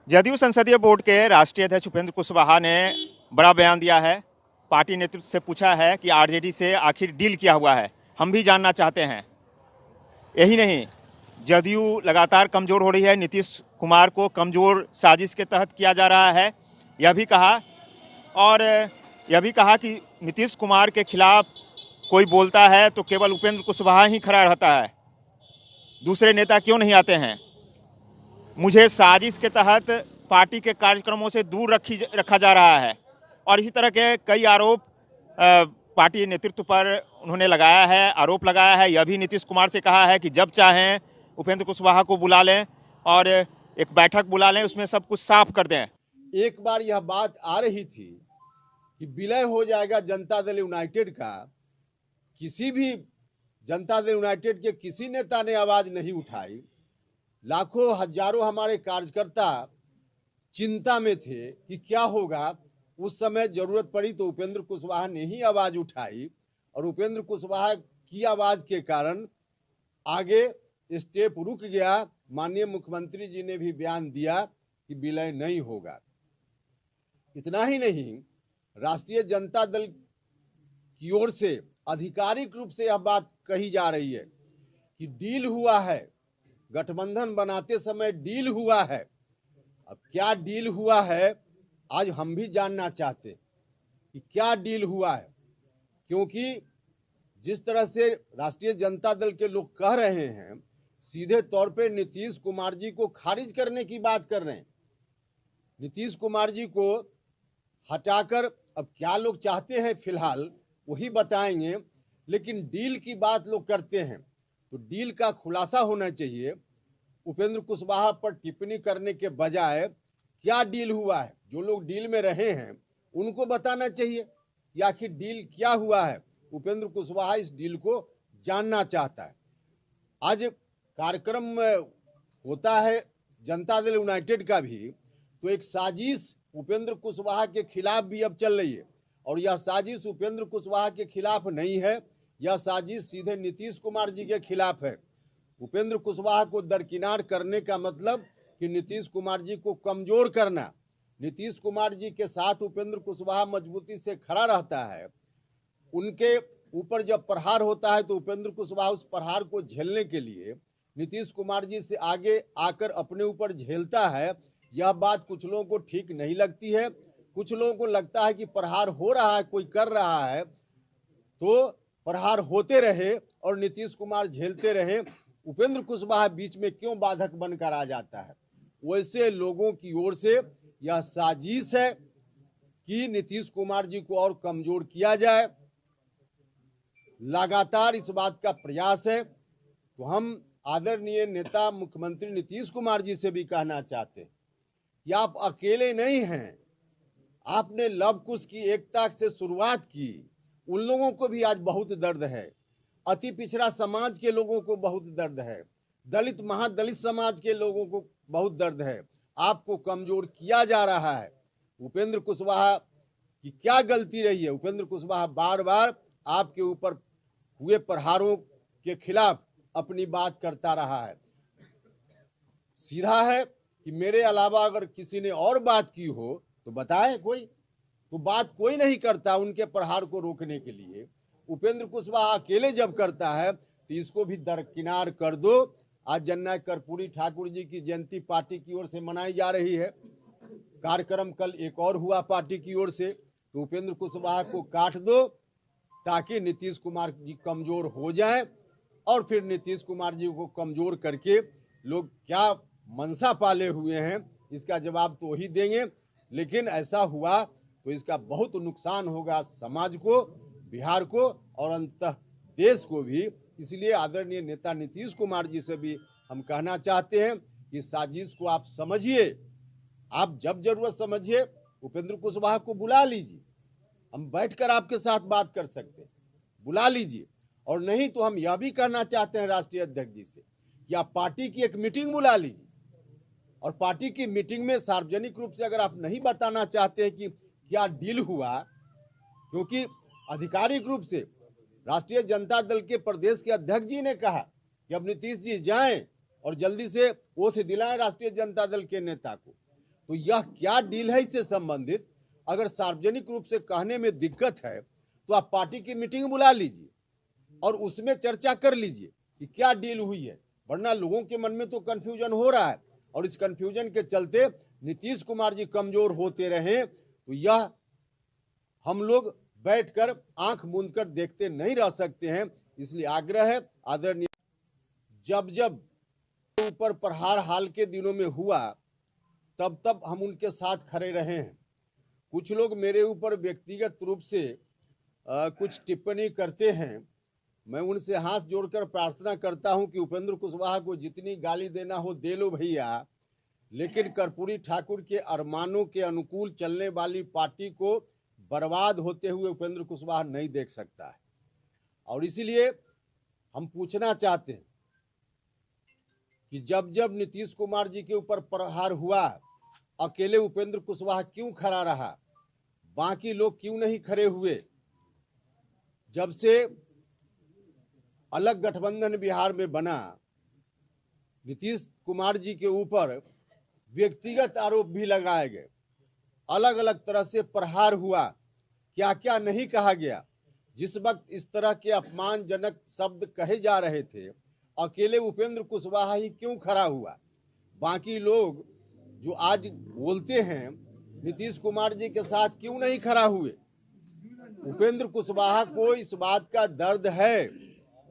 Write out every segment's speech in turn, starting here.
जदयू संसदीय बोर्ड के राष्ट्रीय अध्यक्ष उपेंद्र कुशवाहा ने बड़ा बयान दिया है। पार्टी नेतृत्व से पूछा है कि आरजेडी से आखिर डील क्या हुआ है, हम भी जानना चाहते हैं। यही नहीं, जदयू लगातार कमजोर हो रही है, नीतीश कुमार को कमजोर साजिश के तहत किया जा रहा है, यह भी कहा। और यह भी कहा कि नीतीश कुमार के खिलाफ कोई बोलता है तो केवल उपेंद्र कुशवाहा ही खड़ा रहता है, दूसरे नेता क्यों नहीं आते हैं। मुझे साजिश के तहत पार्टी के कार्यक्रमों से दूर रखा जा रहा है। और इसी तरह के कई आरोप पार्टी नेतृत्व पर उन्होंने लगाया है, आरोप लगाया है। यह भी नीतीश कुमार से कहा है कि जब चाहें उपेंद्र कुशवाहा को बुला लें और एक बैठक बुला लें, उसमें सब कुछ साफ कर दें। एक बार यह बात आ रही थी कि विलय हो जाएगा जनता दल यूनाइटेड का, किसी भी जनता दल यूनाइटेड के किसी नेता ने आवाज नहीं उठाई। लाखों हजारों हमारे कार्यकर्ता चिंता में थे कि क्या होगा। उस समय जरूरत पड़ी तो उपेंद्र कुशवाहा ने ही आवाज उठाई और उपेंद्र कुशवाहा की आवाज के कारण आगे स्टेप रुक गया। माननीय मुख्यमंत्री जी ने भी बयान दिया कि विलय नहीं होगा। इतना ही नहीं, राष्ट्रीय जनता दल की ओर से आधिकारिक रूप से यह बात कही जा रही है कि डील हुआ है, गठबंधन बनाते समय डील हुआ है। अब क्या डील हुआ है, आज हम भी जानना चाहते हैं कि क्या डील हुआ है, क्योंकि जिस तरह से राष्ट्रीय जनता दल के लोग कह रहे हैं, सीधे तौर पे नीतीश कुमार जी को खारिज करने की बात कर रहे हैं। नीतीश कुमार जी को हटाकर अब क्या लोग चाहते हैं फिलहाल वही बताएंगे, लेकिन डील की बात लोग करते हैं तो डील का खुलासा होना चाहिए। उपेंद्र कुशवाहा पर टिप्पणी करने के बजाय क्या डील हुआ है, जो लोग डील में रहे हैं उनको बताना चाहिए कि आखिर डील क्या हुआ है। उपेंद्र कुशवाहा इस डील को जानना चाहता है। आज कार्यक्रम होता है जनता दल यूनाइटेड का भी, तो एक साजिश उपेंद्र कुशवाहा के खिलाफ भी अब चल रही है। और यह साजिश उपेंद्र कुशवाहा के खिलाफ नहीं है, यह साजिश सीधे नीतीश कुमार जी के खिलाफ है। उपेंद्र कुशवाहा को दरकिनार करने का मतलब कि नीतीश कुमार जी को कमजोर करना। नीतीश कुमार जी के साथ उपेंद्र कुशवाहा मजबूती से खड़ा रहता है। उनके ऊपर जब प्रहार होता है तो उपेंद्र कुशवाहा उस प्रहार को झेलने के लिए नीतीश कुमार जी से आगे आकर अपने ऊपर झेलता है। यह बात कुछ लोगों को ठीक नहीं लगती है। कुछ लोगों को लगता है कि प्रहार हो रहा है, कोई कर रहा है तो प्रहार होते रहे और नीतीश कुमार झेलते रहे, उपेंद्र कुशवाहा बीच में क्यों बाधक बनकर आ जाता है। वैसे लोगों की ओर से यह साजिश है कि नीतीश कुमार जी को और कमजोर किया जाए। लगातार इस बात का प्रयास है। तो हम आदरणीय नेता मुख्यमंत्री नीतीश कुमार जी से भी कहना चाहते हैं कि आप अकेले नहीं हैं। आपने लव कुश की एकता से शुरुआत की, उन लोगों को भी आज बहुत दर्द है। अति पिछड़ा समाज के लोगों को बहुत दर्द है, दलित महादलित समाज के लोगों को बहुत दर्द है। आपको कमजोर किया जा रहा है। उपेंद्र कुशवाहा की क्या गलती रही है? उपेंद्र कुशवाहा बार बार आपके ऊपर हुए प्रहारों के खिलाफ अपनी बात करता रहा है। सीधा है कि मेरे अलावा अगर किसी ने और बात की हो तो बताए, कोई तो बात कोई नहीं करता उनके प्रहार को रोकने के लिए। उपेंद्र कुशवाहा अकेले जब करता है तो इसको भी दरकिनार कर दो। आज जननायक कर्पूरी ठाकुर जी की जयंती पार्टी की ओर से मनाई जा रही है। कार्यक्रम कल एक और हुआ पार्टी की ओर से, तो उपेंद्र कुशवाहा को काट दो ताकि नीतीश कुमार जी कमजोर हो जाए और फिर नीतीश कुमार जी को कमजोर करके लोग क्या मनसा पाले हुए हैं इसका जवाब तो वही देंगे। लेकिन ऐसा हुआ तो इसका बहुत नुकसान होगा समाज को, बिहार को और अंततः देश को भी। इसलिए आदरणीय नेता नीतीश कुमार जी से भी हम कहना चाहते हैं कि साजिश को आप समझिए, आप जब जरूरत समझिए उपेंद्र कुशवाहा को बुला लीजिए, हम बैठकर आपके साथ बात कर सकते हैं, बुला लीजिए। और नहीं तो हम यह भी कहना चाहते हैं राष्ट्रीय अध्यक्ष जी से कि आप पार्टी की एक मीटिंग बुला लीजिए और पार्टी की मीटिंग में सार्वजनिक रूप से अगर आप नहीं बताना चाहते हैं कि क्या डील हुआ, क्योंकि आधिकारिक रूप से राष्ट्रीय जनता दल के प्रदेश के अध्यक्ष जी ने कहा कि अब नीतीश जी जाएं और जल्दी से ओथ दिलाएं राष्ट्रीय जनता दल के नेता को, तो यह क्या डील है इससे संबंधित अगर सार्वजनिक रूप से कहने में दिक्कत है तो आप पार्टी की मीटिंग बुला लीजिए और उसमें चर्चा कर लीजिए कि क्या डील हुई है, वरना लोगों के मन में तो कंफ्यूजन हो रहा है और इस कंफ्यूजन के चलते नीतीश कुमार जी कमजोर होते रहे तो यह हम लोग बैठकर आंख मूंद कर देखते नहीं रह सकते हैं। इसलिए आग्रह है आदरणीय, जब जब ऊपर प्रहार हाल के दिनों में हुआ तब तब हम उनके साथ खड़े रहे हैं। कुछ लोग मेरे ऊपर व्यक्तिगत रूप से कुछ टिप्पणी करते हैं, मैं उनसे हाथ जोड़कर प्रार्थना करता हूं कि उपेंद्र कुशवाहा को जितनी गाली देना हो दे लो भैया, लेकिन कर्पूरी ठाकुर के अरमानों के अनुकूल चलने वाली पार्टी को बर्बाद होते हुए उपेंद्र कुशवाहा नहीं देख सकता है। और इसीलिए हम पूछना चाहते हैं कि जब जब नीतीश कुमार जी के ऊपर प्रहार हुआ, अकेले उपेंद्र कुशवाहा क्यों खड़ा रहा, बाकी लोग क्यों नहीं खड़े हुए? जब से अलग गठबंधन बिहार में बना, नीतीश कुमार जी के ऊपर व्यक्तिगत आरोप भी लगाए गए, अलग अलग तरह से प्रहार हुआ, क्या क्या नहीं कहा गया। जिस वक्त इस तरह के अपमानजनक शब्द कहे जा रहे थे, अकेले उपेंद्र कुशवाहा ही क्यों खड़ा हुआ? बाकी लोग जो आज बोलते हैं नीतीश कुमार जी के साथ क्यों नहीं खड़ा हुए? उपेंद्र कुशवाहा को इस बात का दर्द है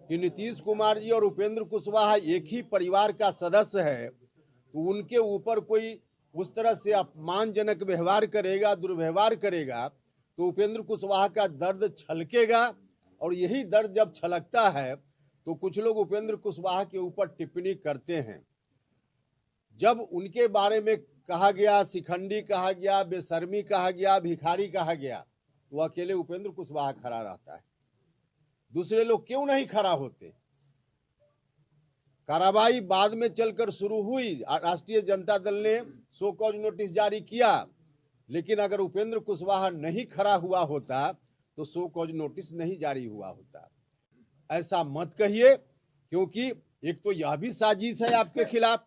कि नीतीश कुमार जी और उपेंद्र कुशवाहा एक ही परिवार का सदस्य है, तो उनके ऊपर कोई उस तरह से अपमानजनक व्यवहार करेगा, दुर्व्यवहार करेगा, तो उपेंद्र कुशवाहा का दर्द छलकेगा। और यही दर्द जब छलकता है तो कुछ लोग उपेंद्र कुशवाहा के ऊपर टिप्पणी करते हैं। जब उनके बारे में कहा गया, शिखंडी कहा गया, बेशर्मी कहा गया, भिखारी कहा गया, तो अकेले उपेंद्र कुशवाहा खड़ा रहता है, दूसरे लोग क्यों नहीं खड़ा होते? कार्रवाई बाद में चलकर शुरू हुई, राष्ट्रीय जनता दल ने शो कॉज नोटिस जारी किया, लेकिन अगर उपेंद्र कुशवाहा नहीं खड़ा हुआ होता तो शो कॉज नोटिस नहीं जारी हुआ होता। ऐसा मत कहिए, क्योंकि एक तो यह भी साजिश है आपके खिलाफ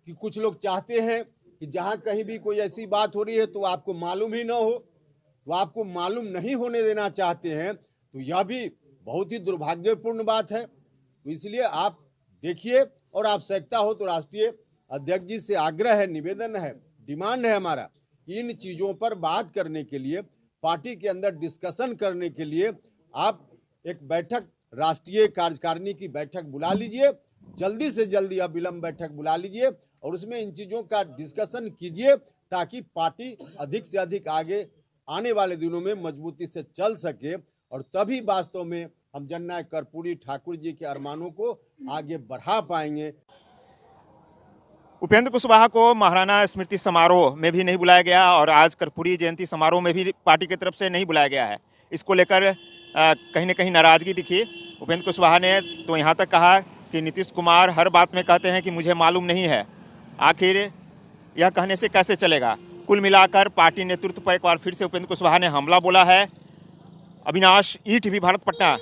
कि कुछ लोग चाहते हैं कि जहां कहीं भी कोई ऐसी बात हो रही है तो आपको मालूम ही ना हो, तो आपको मालूम नहीं होने देना चाहते हैं, तो यह भी बहुत ही दुर्भाग्यपूर्ण बात है। तो इसलिए आप देखिए, और आवश्यकता हो तो राष्ट्रीय अध्यक्ष जी से आग्रह है, निवेदन है, डिमांड है हमारा कि इन चीजों पर बात करने के लिए, पार्टी के अंदर डिस्कशन करने के लिए आप एक बैठक, राष्ट्रीय कार्यकारिणी की बैठक बुला लीजिए, जल्दी से जल्दी अविलंब बैठक बुला लीजिए और उसमें इन चीजों का डिस्कशन कीजिए, ताकि पार्टी अधिक से अधिक आगे आने वाले दिनों में मजबूती से चल सके और तभी वास्तव में हम जननायक कर्पूरी ठाकुर जी के अरमानों को आगे बढ़ा पाएंगे। उपेंद्र कुशवाहा को महाराणा स्मृति समारोह में भी नहीं बुलाया गया और आज कर्पूरी जयंती समारोह में भी पार्टी की तरफ से नहीं बुलाया गया है। इसको लेकर कहीं ना कहीं नाराजगी दिखी। उपेंद्र कुशवाहा ने तो यहाँ तक कहा कि नीतीश कुमार हर बात में कहते हैं कि मुझे मालूम नहीं है। आखिर यह कहने से कैसे चलेगा? कुल मिलाकर पार्टी नेतृत्व पर एक बार फिर से उपेंद्र कुशवाहा ने हमला बोला है। अविनाश, ईटीवी भारत, पटना।